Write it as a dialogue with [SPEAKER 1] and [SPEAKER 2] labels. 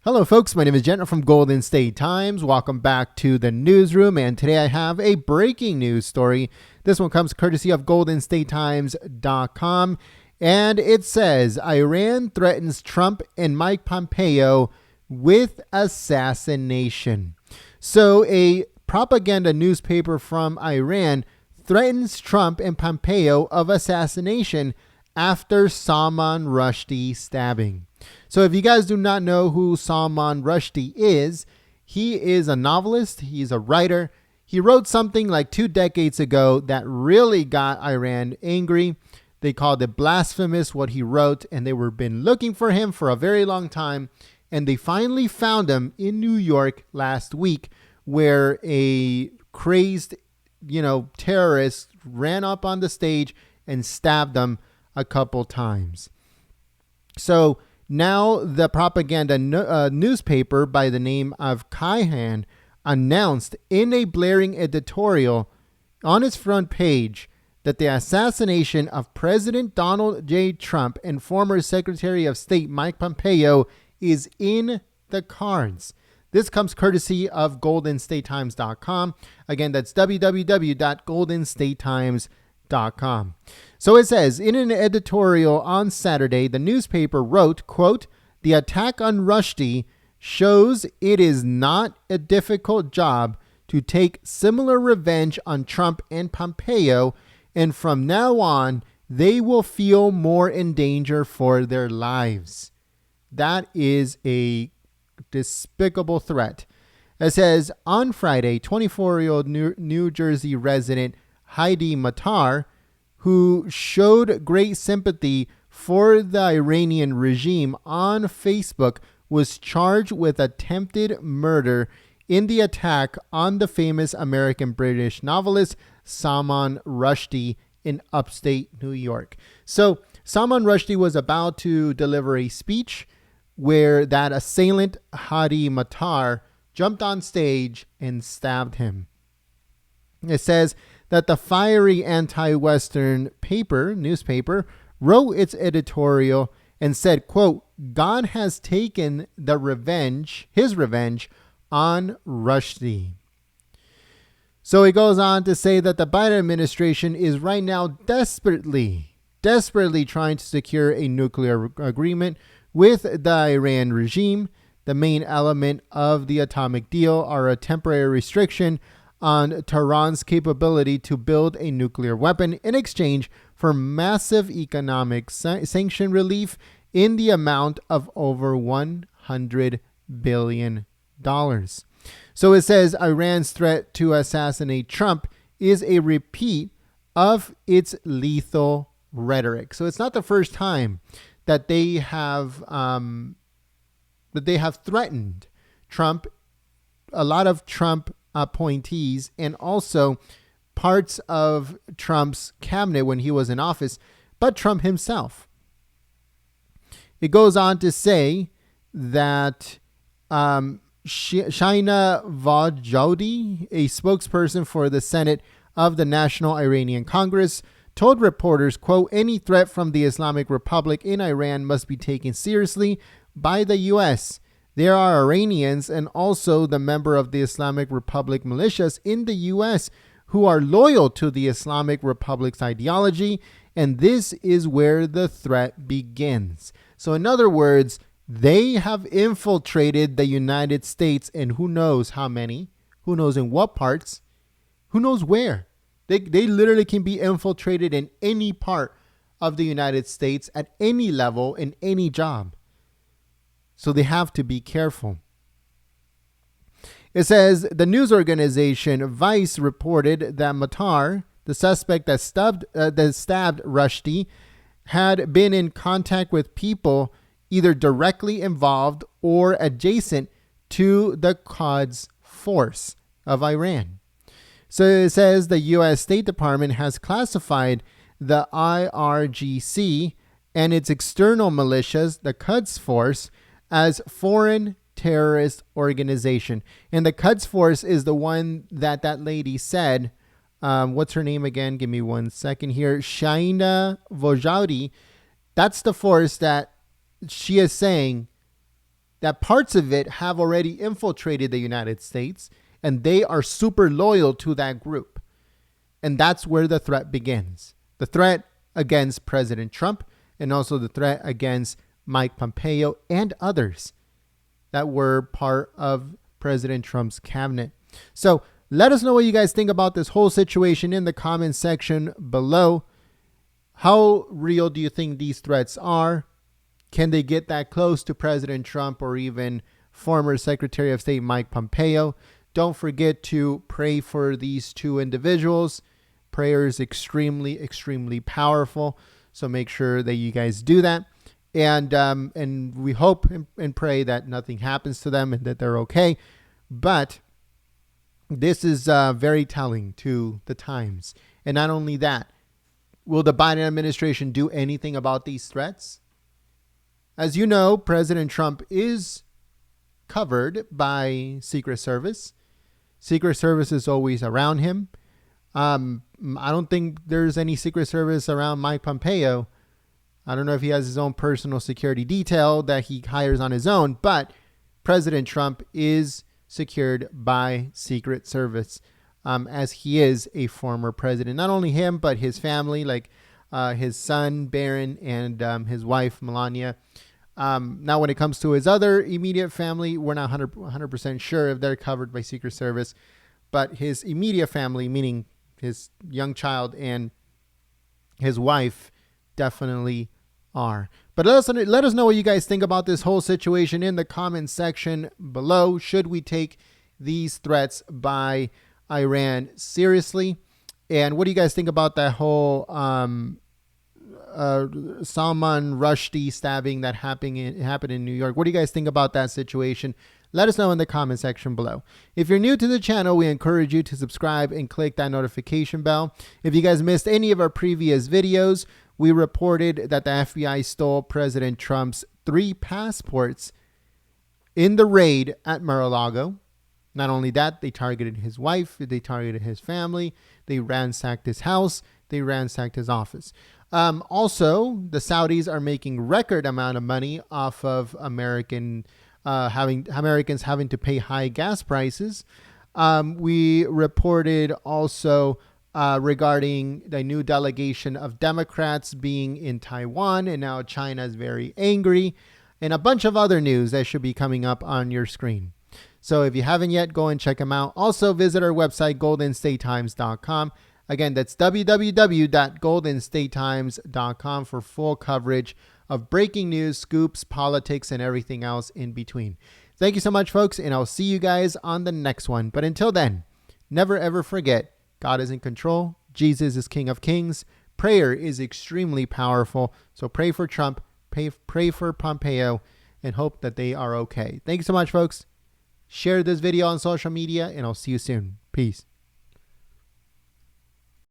[SPEAKER 1] Hello folks, my name is Jenna from Golden State Times. Welcome back to the newsroom, and today I have a breaking news story. This one comes courtesy of goldenstatetimes.com, and it says Iran threatens Trump and Mike Pompeo with assassination. So a propaganda newspaper from Iran threatens Trump and Pompeo of assassination after Salman Rushdie stabbing. So if you guys do not know who Salman Rushdie is, he is a novelist. He's a writer. He wrote something like 2 decades ago that really got Iran angry. They called it blasphemous, what he wrote, and they were been looking for him for a very long time. And they finally found him in New York last week, where a crazed, terrorist ran up on the stage and stabbed him a couple times. So now the propaganda newspaper by the name of Kayhan announced in a blaring editorial on its front page that the assassination of President Donald J. Trump and former Secretary of State Mike Pompeo is in the cards. This comes courtesy of goldenstatetimes.com. Again, that's www.goldenstatetimes.com. So it says, in an editorial on Saturday, the newspaper wrote, quote, "The attack on Rushdie shows it is not a difficult job to take similar revenge on Trump and Pompeo, and from now on, they will feel more in danger for their lives." That is a despicable threat. It says, on Friday, 24-year-old New Jersey resident Heidi Matar, who showed great sympathy for the Iranian regime on Facebook, was charged with attempted murder in the attack on the famous American-British novelist Salman Rushdie in upstate New York. So Salman Rushdie was about to deliver a speech where that assailant, Heidi Matar, jumped on stage and stabbed him. It says that the fiery anti-Western newspaper wrote its editorial and said, quote, "God has taken his revenge on Rushdie." So it goes on to say that the Biden administration is right now desperately trying to secure a nuclear agreement with the Iran regime. The main element of the atomic deal are a temporary restriction on Tehran's capability to build a nuclear weapon in exchange for massive economic sanction relief in the amount of over $100 billion. So it says Iran's threat to assassinate Trump is a repeat of its lethal rhetoric. So it's not the first time that they have threatened Trump, a lot of Trump appointees, and also parts of Trump's cabinet when he was in office, but Trump himself. It goes on to say that Shaina Vajodi, a spokesperson for the Senate of the National Iranian Congress, told reporters, quote, "Any threat from the Islamic Republic in Iran must be taken seriously by the U.S. There are Iranians and also the member of the Islamic Republic militias in the U.S. who are loyal to the Islamic Republic's ideology, and this is where the threat begins." So in other words, they have infiltrated the United States, and who knows how many, who knows in what parts, who knows where. They literally can be infiltrated in any part of the United States at any level in any job. So they have to be careful. It says the news organization Vice reported that Matar, the suspect that stabbed Rushdie, had been in contact with people either directly involved or adjacent to the Quds force of Iran. So it says the U.S. State Department has classified the IRGC and its external militias, the Quds Force, as foreign terrorist organization. And the Quds Force is the one that lady said, what's her name again? Give me 1 second here. Shaina Vojadi. That's the force that she is saying that parts of it have already infiltrated the United States, and they are super loyal to that group. And that's where the threat begins. The threat against President Trump, and also the threat against Mike Pompeo and others that were part of President Trump's cabinet. So let us know what you guys think about this whole situation in the comments section below. How real do you think these threats are? Can they get that close to President Trump or even former Secretary of State Mike Pompeo? Don't forget to pray for these two individuals. Prayer is extremely, extremely powerful. So make sure that you guys do that. And we hope and pray that nothing happens to them and that they're okay. But this is very telling to the times. And not only that, will the Biden administration do anything about these threats? As you know, President Trump is covered by Secret Service. Secret Service is always around him. I don't think there's any Secret Service around Mike Pompeo. I don't know if he has his own personal security detail that he hires on his own, but President Trump is secured by Secret Service, as he is a former president. Not only him, but his family, like his son, Barron, and his wife, Melania. Now, when it comes to his other immediate family, we're not 100% sure if they're covered by Secret Service, but his immediate family, meaning his young child and his wife, definitely are. But let us know what you guys think about this whole situation in the comments section below. Should we take these threats by Iran seriously? And what do you guys think about that whole Salman Rushdie stabbing that happened in New York? What do you guys think about that situation? Let us know in the comment section below. If you're new to the channel, we encourage you to subscribe and click that notification bell. If you guys missed any of our previous videos, we reported that the FBI stole President Trump's 3 passports in the raid at Mar-a-Lago. Not only that, they targeted his wife, they targeted his family, they ransacked his house, they ransacked his office. Also, the Saudis are making record amount of money off of Americans having to pay high gas prices. We reported also regarding the new delegation of Democrats being in Taiwan, and now China is very angry, and a bunch of other news that should be coming up on your screen. So if you haven't yet, go and check them out. Also, visit our website, goldenstatetimes.com. Again, that's www.goldenstatetimes.com for full coverage of breaking news, scoops, politics, and everything else in between. Thank you so much, folks, and I'll see you guys on the next one. But until then, never ever forget, God is in control. Jesus is King of Kings. Prayer is extremely powerful. So pray for Trump, pray for Pompeo, and hope that they are okay. Thank you so much, folks. Share this video on social media, and I'll see you soon. Peace.